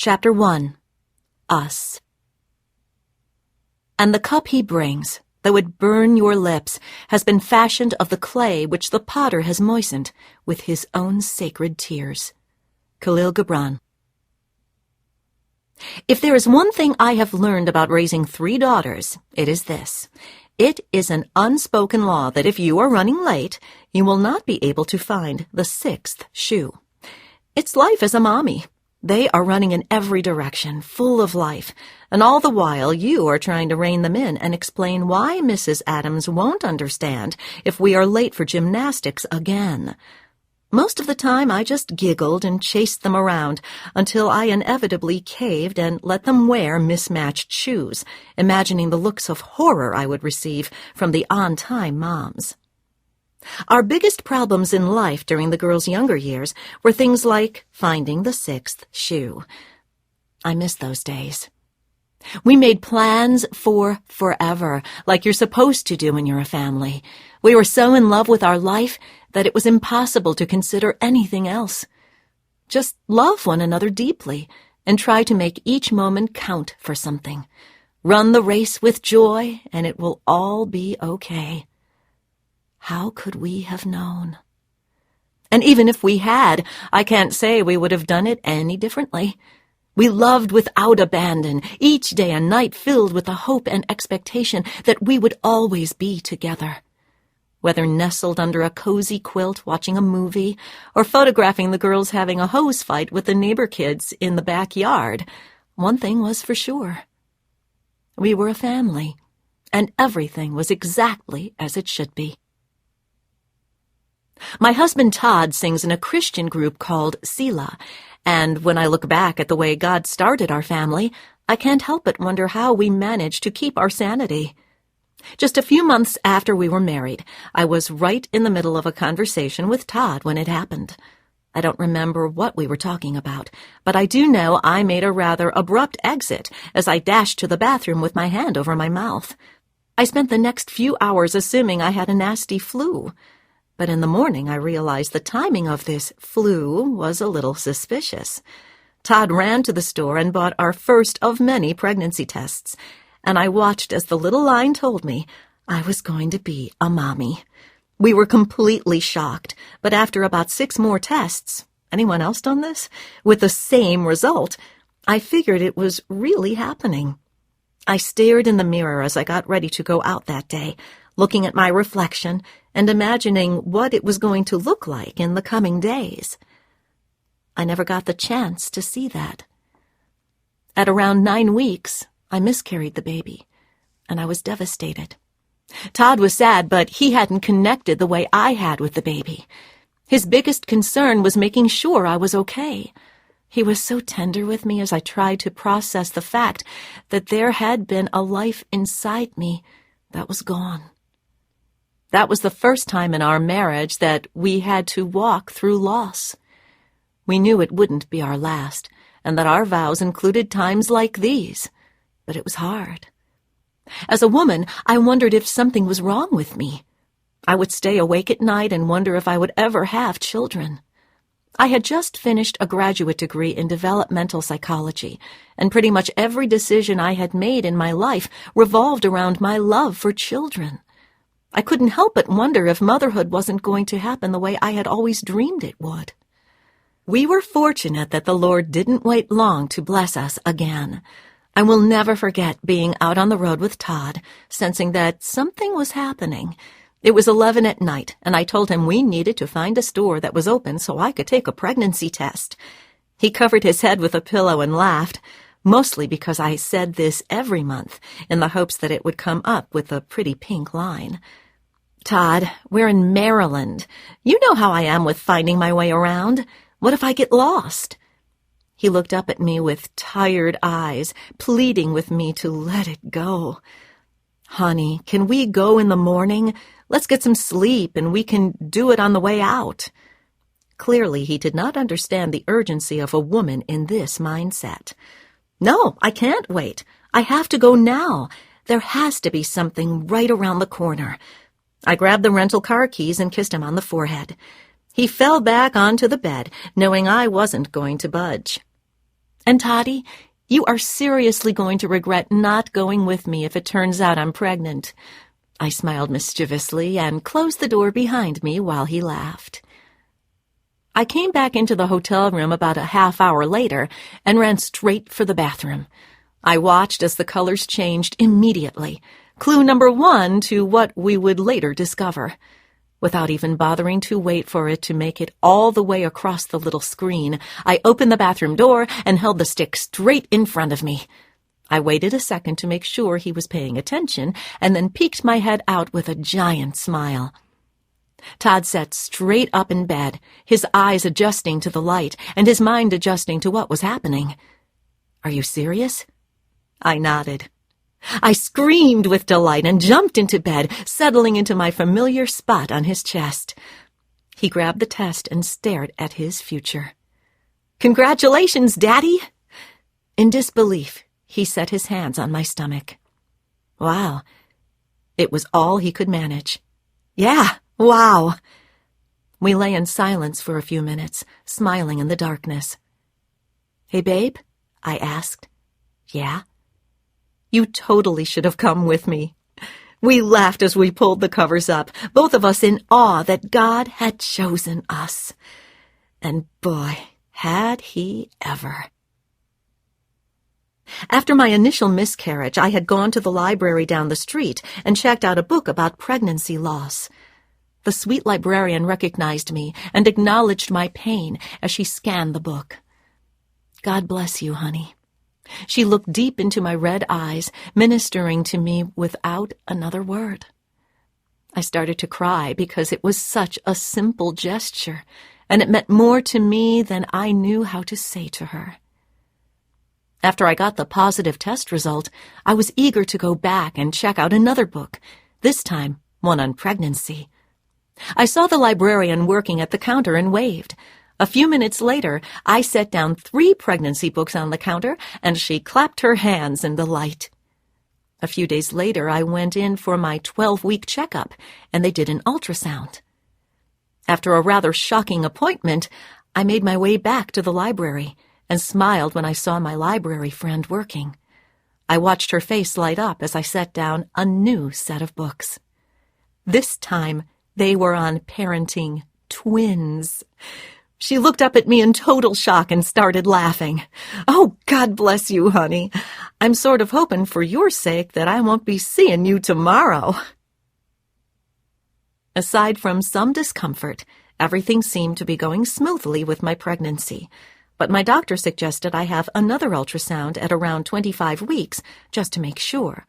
Chapter 1. Us. And the cup he brings, though it burn your lips, has been fashioned of the clay which the potter has moistened with his own sacred tears. Khalil Gibran. If there is one thing I have learned about raising 3 daughters, it is this. It is an unspoken law that if you are running late, you will not be able to find the 6th shoe. It's life as a mommy. They are running in every direction, full of life, and all the while you are trying to rein them in and explain why Mrs. Adams won't understand if we are late for gymnastics again. Most of the time I just giggled and chased them around until I inevitably caved and let them wear mismatched shoes, imagining the looks of horror I would receive from the on-time moms. Our biggest problems in life during the girls' younger years were things like finding the 6th shoe. I miss those days. We made plans for forever, like you're supposed to do when you're a family. We were so in love with our life that it was impossible to consider anything else. Just love one another deeply and try to make each moment count for something. Run the race with joy, and it will all be okay. How could we have known? And even if we had, I can't say we would have done it any differently. We loved without abandon, each day and night filled with the hope and expectation that we would always be together. Whether nestled under a cozy quilt watching a movie or photographing the girls having a hose fight with the neighbor kids in the backyard, one thing was for sure. We were a family, and everything was exactly as it should be. My husband Todd sings in a Christian group called Selah, and when I look back at the way God started our family, I can't help but wonder how we managed to keep our sanity. Just a few months after we were married, I was right in the middle of a conversation with Todd when it happened. I don't remember what we were talking about, but I do know I made a rather abrupt exit as I dashed to the bathroom with my hand over my mouth. I spent the next few hours assuming I had a nasty flu. But in the morning I realized the timing of this flu was a little suspicious. Todd ran to the store and bought our first of many pregnancy tests, and I watched as the little line told me I was going to be a mommy. We were completely shocked, but after about 6 more tests, anyone else done this? With the same result, I figured it was really happening. I stared in the mirror as I got ready to go out that day, looking at my reflection and imagining what it was going to look like in the coming days. I never got the chance to see that. At around 9 weeks, I miscarried the baby, and I was devastated. Todd was sad, but he hadn't connected the way I had with the baby. His biggest concern was making sure I was okay. He was so tender with me as I tried to process the fact that there had been a life inside me that was gone. That was the first time in our marriage that we had to walk through loss. We knew it wouldn't be our last, and that our vows included times like these, but it was hard. As a woman, I wondered if something was wrong with me. I would stay awake at night and wonder if I would ever have children. I had just finished a graduate degree in developmental psychology, and pretty much every decision I had made in my life revolved around my love for children. I couldn't help but wonder if motherhood wasn't going to happen the way I had always dreamed it would. We were fortunate that the Lord didn't wait long to bless us again. I will never forget being out on the road with Todd, sensing that something was happening. It was 11 at night, and I told him we needed to find a store that was open so I could take a pregnancy test. He covered his head with a pillow and laughed, mostly because I said this every month, in the hopes that it would come up with a pretty pink line. Todd, we're in Maryland. You know how I am with finding my way around. What if I get lost? He looked up at me with tired eyes, pleading with me to let it go. Honey, can we go in the morning? Let's get some sleep and we can do it on the way out. Clearly, he did not understand the urgency of a woman in this mindset. No, I can't wait. I have to go now. There has to be something right around the corner. I grabbed the rental car keys and kissed him on the forehead. He fell back onto the bed, knowing I wasn't going to budge. And Toddy, you are seriously going to regret not going with me if it turns out I'm pregnant. I smiled mischievously and closed the door behind me while he laughed. I came back into the hotel room about a half hour later and ran straight for the bathroom. I watched as the colors changed immediately. Clue number 1 to what we would later discover. Without even bothering to wait for it to make it all the way across the little screen, I opened the bathroom door and held the stick straight in front of me. I waited a second to make sure he was paying attention and then peeked my head out with a giant smile. Todd sat straight up in bed, his eyes adjusting to the light and his mind adjusting to what was happening. "Are you serious?" I nodded. I screamed with delight and jumped into bed, settling into my familiar spot on his chest. He grabbed the test and stared at his future. "Congratulations, Daddy!" In disbelief, he set his hands on my stomach. Wow. It was all he could manage. Yeah, wow. We lay in silence for a few minutes, smiling in the darkness. "Hey, babe?" I asked. "Yeah?" "You totally should have come with me." We laughed as we pulled the covers up, both of us in awe that God had chosen us. And boy, had he ever. After my initial miscarriage, I had gone to the library down the street and checked out a book about pregnancy loss. The sweet librarian recognized me and acknowledged my pain as she scanned the book. "God bless you, honey." She looked deep into my red eyes, ministering to me without another word. I started to cry because it was such a simple gesture, and it meant more to me than I knew how to say to her. After I got the positive test result, I was eager to go back and check out another book, this time one on pregnancy. I saw the librarian working at the counter and waved. A few minutes later, I set down 3 pregnancy books on the counter, and she clapped her hands in delight. A few days later, I went in for my 12-week checkup, and they did an ultrasound. After a rather shocking appointment, I made my way back to the library and smiled when I saw my library friend working. I watched her face light up as I set down a new set of books. This time, they were on parenting twins. She looked up at me in total shock and started laughing. "Oh, God bless you, honey. I'm sort of hoping for your sake that I won't be seeing you tomorrow." Aside from some discomfort, everything seemed to be going smoothly with my pregnancy, but my doctor suggested I have another ultrasound at around 25 weeks just to make sure.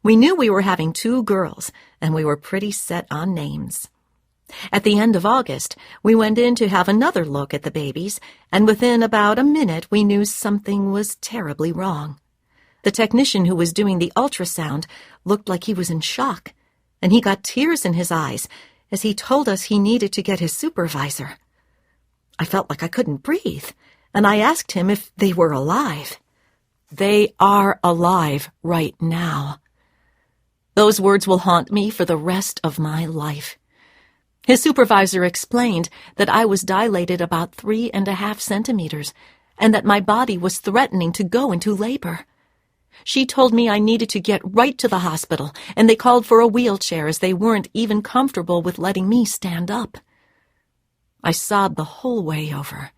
We knew we were having 2 girls, and we were pretty set on names. At the end of August, we went in to have another look at the babies, and within about a minute we knew something was terribly wrong. The technician who was doing the ultrasound looked like he was in shock, and he got tears in his eyes as he told us he needed to get his supervisor. I felt like I couldn't breathe, and I asked him if they were alive. They are alive right now. Those words will haunt me for the rest of my life. His supervisor explained that I was dilated about 3.5 centimeters and that my body was threatening to go into labor. She told me I needed to get right to the hospital, and they called for a wheelchair as they weren't even comfortable with letting me stand up. I sobbed the whole way over.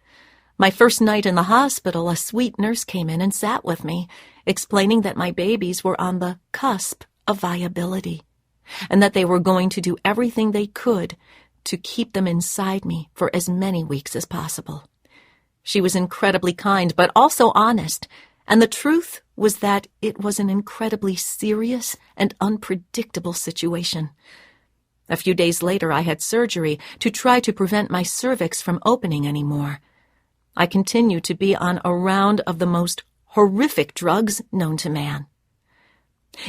My first night in the hospital, a sweet nurse came in and sat with me, explaining that my babies were on the cusp of viability, and that they were going to do everything they could to keep them inside me for as many weeks as possible. She was incredibly kind, but also honest, and the truth was that it was an incredibly serious and unpredictable situation. A few days later, I had surgery to try to prevent my cervix from opening anymore. I continued to be on a round of the most horrific drugs known to man.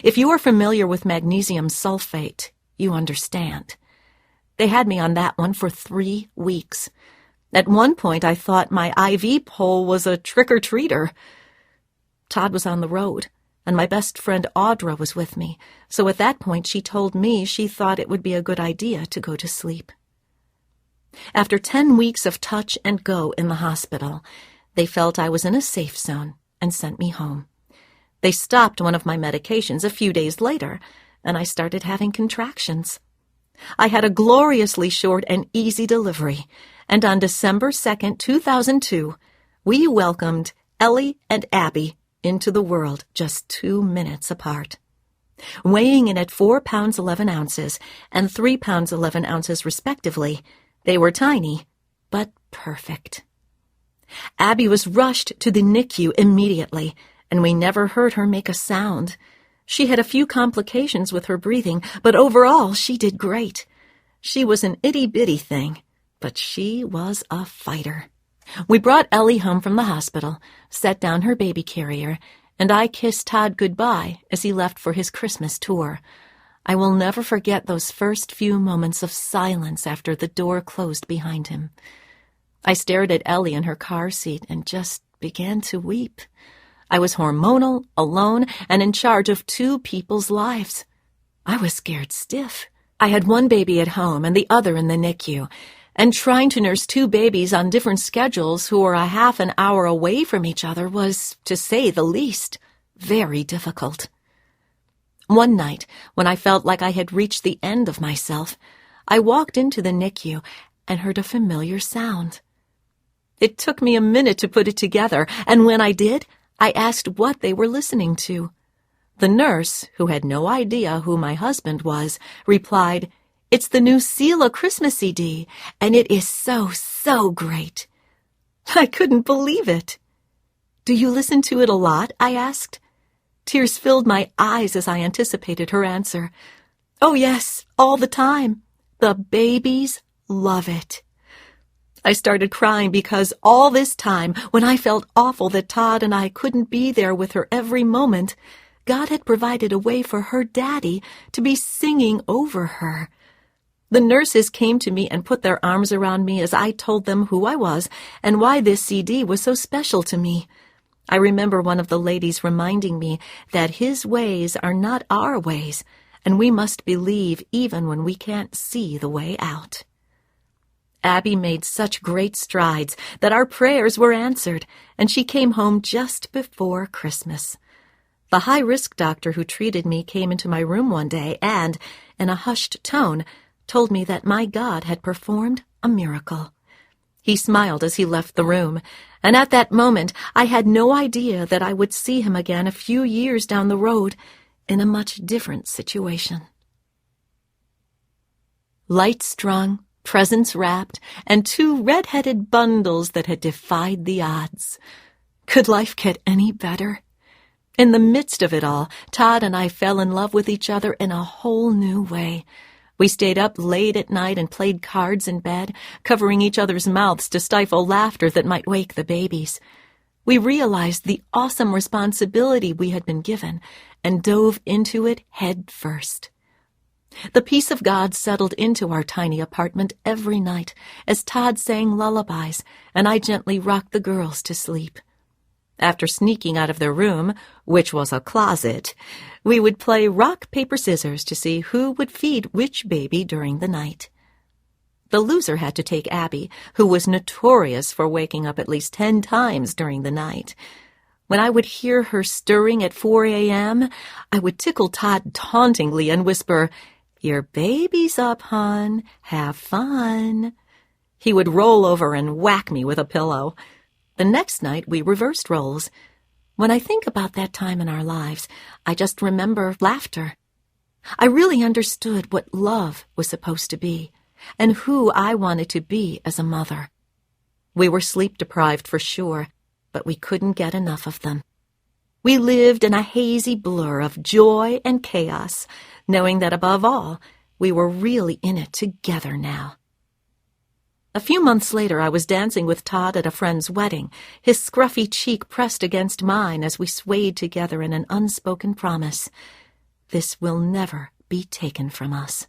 If you are familiar with magnesium sulfate, you understand. They had me on that one for 3 weeks. At one point, I thought my IV pole was a trick-or-treater. Todd was on the road, and my best friend Audrey was with me, so at that point she told me she thought it would be a good idea to go to sleep. After 10 weeks of touch and go in the hospital, They felt I was in a safe zone and sent me home. They stopped one of my medications a few days later, and I started having contractions. I had a gloriously short and easy delivery, and on December 2nd, 2002, we welcomed Ellie and Abby into the world just 2 minutes apart. Weighing in at 4 pounds 11 ounces and 3 pounds 11 ounces respectively, they were tiny, but perfect. Abby was rushed to the NICU immediately, and we never heard her make a sound. She had a few complications with her breathing, but overall she did great. She was an itty-bitty thing, but she was a fighter. We brought Ellie home from the hospital, set down her baby carrier, and I kissed Todd goodbye as he left for his Christmas tour. I will never forget those first few moments of silence after the door closed behind him. I stared at Ellie in her car seat and just began to weep. I was hormonal, alone, and in charge of 2 people's lives. I was scared stiff. I had one baby at home and the other in the NICU, and trying to nurse 2 babies on different schedules who were a half an hour away from each other was, to say the least, very difficult. One night, when I felt like I had reached the end of myself, I walked into the NICU and heard a familiar sound. It took me a minute to put it together, and when I did, I asked what they were listening to. The nurse, who had no idea who my husband was, replied, "It's the new Selah Christmas CD, and it is so great." I couldn't believe it. "Do you listen to it a lot?" I asked. Tears filled my eyes as I anticipated her answer. "Oh yes, all the time. The babies love it." I started crying because all this time, when I felt awful that Todd and I couldn't be there with her every moment, God had provided a way for her daddy to be singing over her. The nurses came to me and put their arms around me as I told them who I was and why this CD was so special to me. I remember one of the ladies reminding me that His ways are not our ways, and we must believe even when we can't see the way out. Abby made such great strides that our prayers were answered, and she came home just before Christmas. The high-risk doctor who treated me came into my room one day and, in a hushed tone, told me that my God had performed a miracle. He smiled as he left the room, and at that moment I had no idea that I would see him again a few years down the road in a much different situation. Light-strung, presents wrapped, and 2 red-headed bundles that had defied the odds. Could life get any better? In the midst of it all, Todd and I fell in love with each other in a whole new way. We stayed up late at night and played cards in bed, covering each other's mouths to stifle laughter that might wake the babies. We realized the awesome responsibility we had been given and dove into it head first. The peace of God settled into our tiny apartment every night as Todd sang lullabies and I gently rocked the girls to sleep. After sneaking out of their room, which was a closet, we would play rock, paper, scissors to see who would feed which baby during the night. The loser had to take Abby, who was notorious for waking up at least 10 times during the night. When I would hear her stirring at 4 a.m., I would tickle Todd tauntingly and whisper, "Your baby's up, hon. Have fun." He would roll over and whack me with a pillow. The next night, we reversed roles. When I think about that time in our lives, I just remember laughter. I really understood what love was supposed to be and who I wanted to be as a mother. We were sleep-deprived for sure, but we couldn't get enough of them. We lived in a hazy blur of joy and chaos, knowing that above all, we were really in it together now. A few months later, I was dancing with Todd at a friend's wedding, his scruffy cheek pressed against mine as we swayed together in an unspoken promise. This will never be taken from us.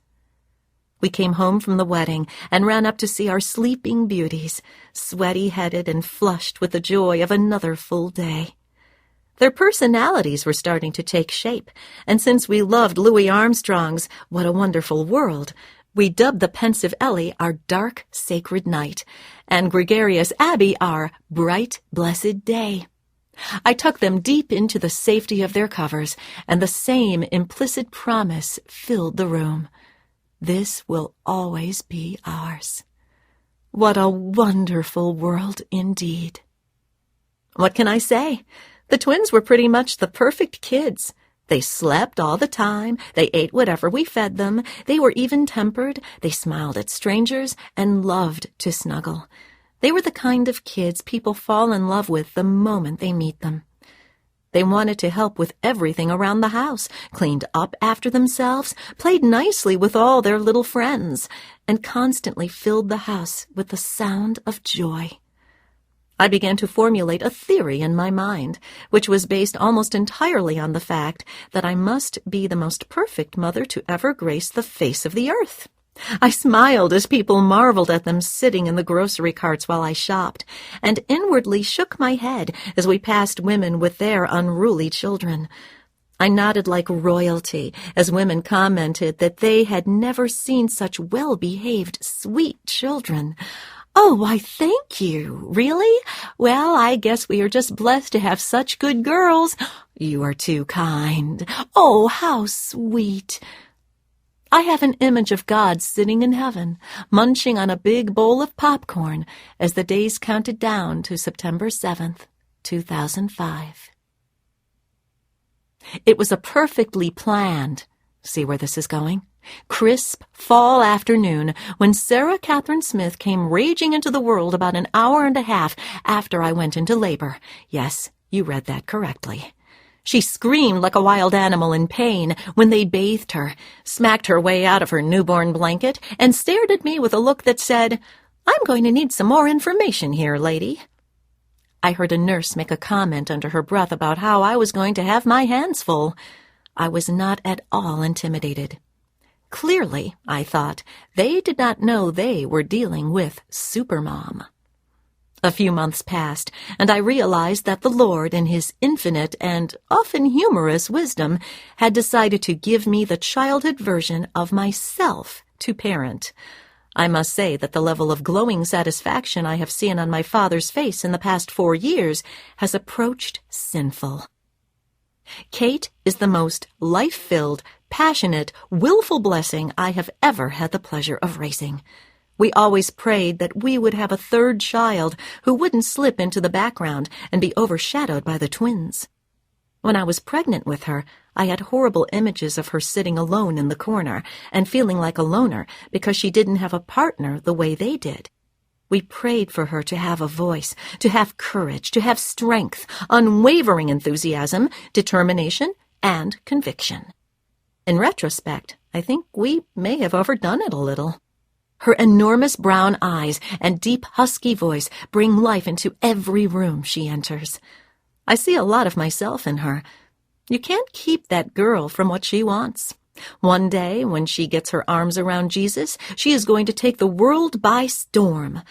We came home from the wedding and ran up to see our sleeping beauties, sweaty-headed and flushed with the joy of another full day. Their personalities were starting to take shape, and since we loved Louis Armstrong's "What a Wonderful World," We dubbed the pensive Ellie our dark, sacred night, and gregarious Abby our bright, blessed day. I tucked them deep into the safety of their covers, and the same implicit promise filled the room. This will always be ours. What a wonderful world indeed. What can I say? The twins were pretty much the perfect kids. They slept all the time, they ate whatever we fed them, they were even-tempered, they smiled at strangers, and loved to snuggle. They were the kind of kids people fall in love with the moment they meet them. They wanted to help with everything around the house, cleaned up after themselves, played nicely with all their little friends, and constantly filled the house with the sound of joy. I began to formulate a theory in my mind, which was based almost entirely on the fact that I must be the most perfect mother to ever grace the face of the earth. I smiled as people marveled at them sitting in the grocery carts while I shopped, and inwardly shook my head as we passed women with their unruly children. I nodded like royalty as women commented that they had never seen such well-behaved, sweet children. "Oh, why, thank you. Really? Well, I guess we are just blessed to have such good girls. You are too kind. Oh, how sweet." I have an image of God sitting in heaven, munching on a big bowl of popcorn as the days counted down to September 7th, 2005. It was a perfectly planned, see where this is going? Crisp fall afternoon when Sarah Catherine Smith came raging into the world about an hour and a half after I went into labor. Yes, you read that correctly. She screamed like a wild animal in pain when they bathed her, smacked her way out of her newborn blanket, and stared at me with a look that said, "I'm going to need some more information here, lady." I heard a nurse make a comment under her breath about how I was going to have my hands full. I was not at all intimidated. Clearly, I thought, they did not know they were dealing with Supermom. A few months passed, and I realized that the Lord, in his infinite and often humorous wisdom, had decided to give me the childhood version of myself to parent. I must say that the level of glowing satisfaction I have seen on my father's face in the past 4 years has approached sinful. Kate is the most life-filled, passionate, willful blessing I have ever had the pleasure of raising. We always prayed that we would have a third child who wouldn't slip into the background and be overshadowed by the twins. When I was pregnant with her, I had horrible images of her sitting alone in the corner and feeling like a loner because she didn't have a partner the way they did. We prayed for her to have a voice, to have courage, to have strength, unwavering enthusiasm, determination, and conviction. In retrospect, I think we may have overdone it a little. Her enormous brown eyes and deep husky voice bring life into every room she enters. I see a lot of myself in her. You can't keep that girl from what she wants. One day, when she gets her arms around Jesus, she is going to take the world by storm.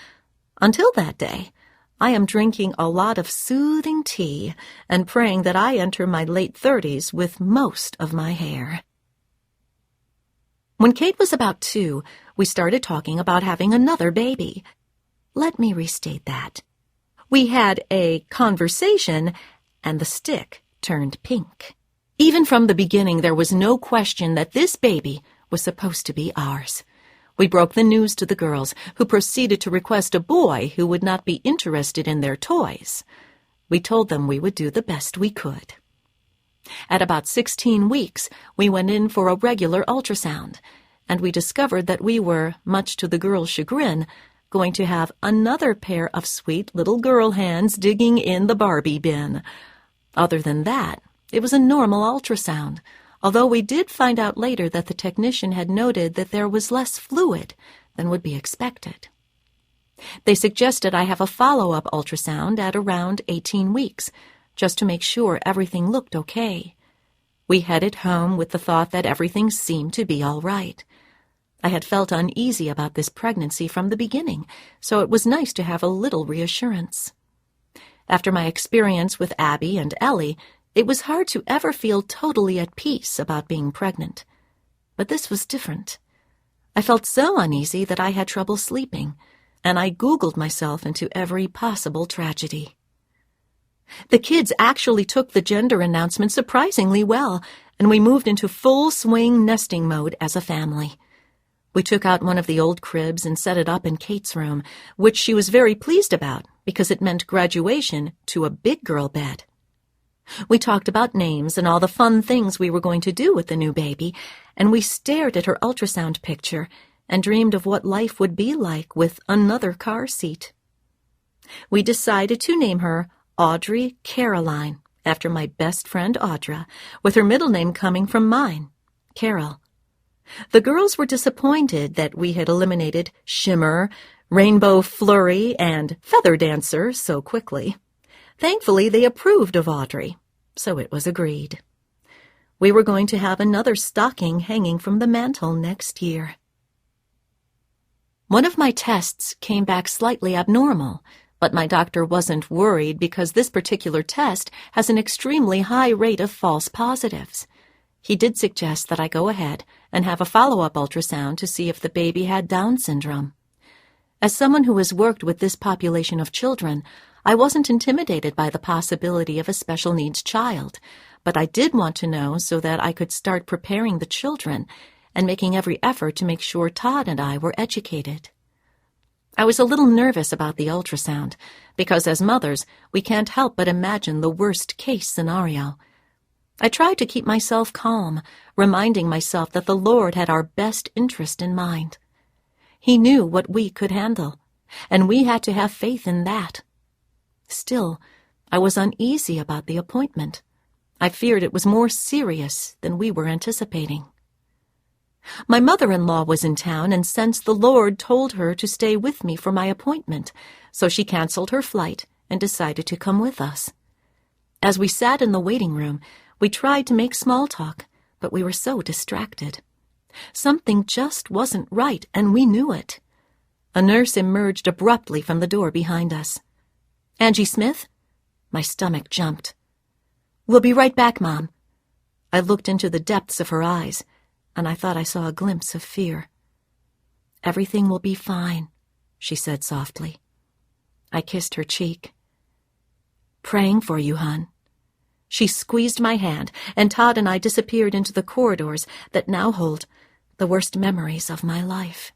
Until that day, I am drinking a lot of soothing tea and praying that I enter my late 30s with most of my hair. When Kate was about 2, we started talking about having another baby. Let me restate that. We had a conversation, and the stick turned pink. Even from the beginning, there was no question that this baby was supposed to be ours. We broke the news to the girls, who proceeded to request a boy who would not be interested in their toys. We told them we would do the best we could. At about 16 weeks, we went in for a regular ultrasound, and we discovered that we were, much to the girls' chagrin, going to have another pair of sweet little girl hands digging in the Barbie bin. Other than that, it was a normal ultrasound, although we did find out later that the technician had noted that there was less fluid than would be expected. They suggested I have a follow-up ultrasound at around 18 weeks, just to make sure everything looked okay. We headed home with the thought that everything seemed to be all right. I had felt uneasy about this pregnancy from the beginning, so it was nice to have a little reassurance. After my experience with Abby and Ellie, it was hard to ever feel totally at peace about being pregnant. But this was different. I felt so uneasy that I had trouble sleeping, and I Googled myself into every possible tragedy. The kids actually took the gender announcement surprisingly well, and we moved into full-swing nesting mode as a family. We took out one of the old cribs and set it up in Kate's room, which she was very pleased about because it meant graduation to a big girl bed. We talked about names and all the fun things we were going to do with the new baby, and we stared at her ultrasound picture and dreamed of what life would be like with another car seat. We decided to name her Audrey Caroline, after my best friend Audra, with her middle name coming from mine, Carol. The girls were disappointed that we had eliminated Shimmer, Rainbow Flurry, and Feather Dancer so quickly. Thankfully, they approved of Audrey, so it was agreed. We were going to have another stocking hanging from the mantel next year. One of my tests came back slightly abnormal, but my doctor wasn't worried because this particular test has an extremely high rate of false positives. He did suggest that I go ahead and have a follow-up ultrasound to see if the baby had Down syndrome. As someone who has worked with this population of children, I wasn't intimidated by the possibility of a special needs child, but I did want to know so that I could start preparing the children and making every effort to make sure Todd and I were educated. I was a little nervous about the ultrasound because as mothers, we can't help but imagine the worst-case scenario. I tried to keep myself calm, reminding myself that the Lord had our best interest in mind. He knew what we could handle, and we had to have faith in that. Still, I was uneasy about the appointment. I feared it was more serious than we were anticipating. My mother-in-law was in town and sensed the Lord told her to stay with me for my appointment, so she canceled her flight and decided to come with us. As we sat in the waiting room, we tried to make small talk, but we were so distracted. Something just wasn't right, and we knew it. A nurse emerged abruptly from the door behind us. "Angie Smith?" My stomach jumped. "We'll be right back, Mom." I looked into the depths of her eyes, and I thought I saw a glimpse of fear. "Everything will be fine," she said softly. I kissed her cheek. "Praying for you, hon." She squeezed my hand, and Todd and I disappeared into the corridors that now hold the worst memories of my life.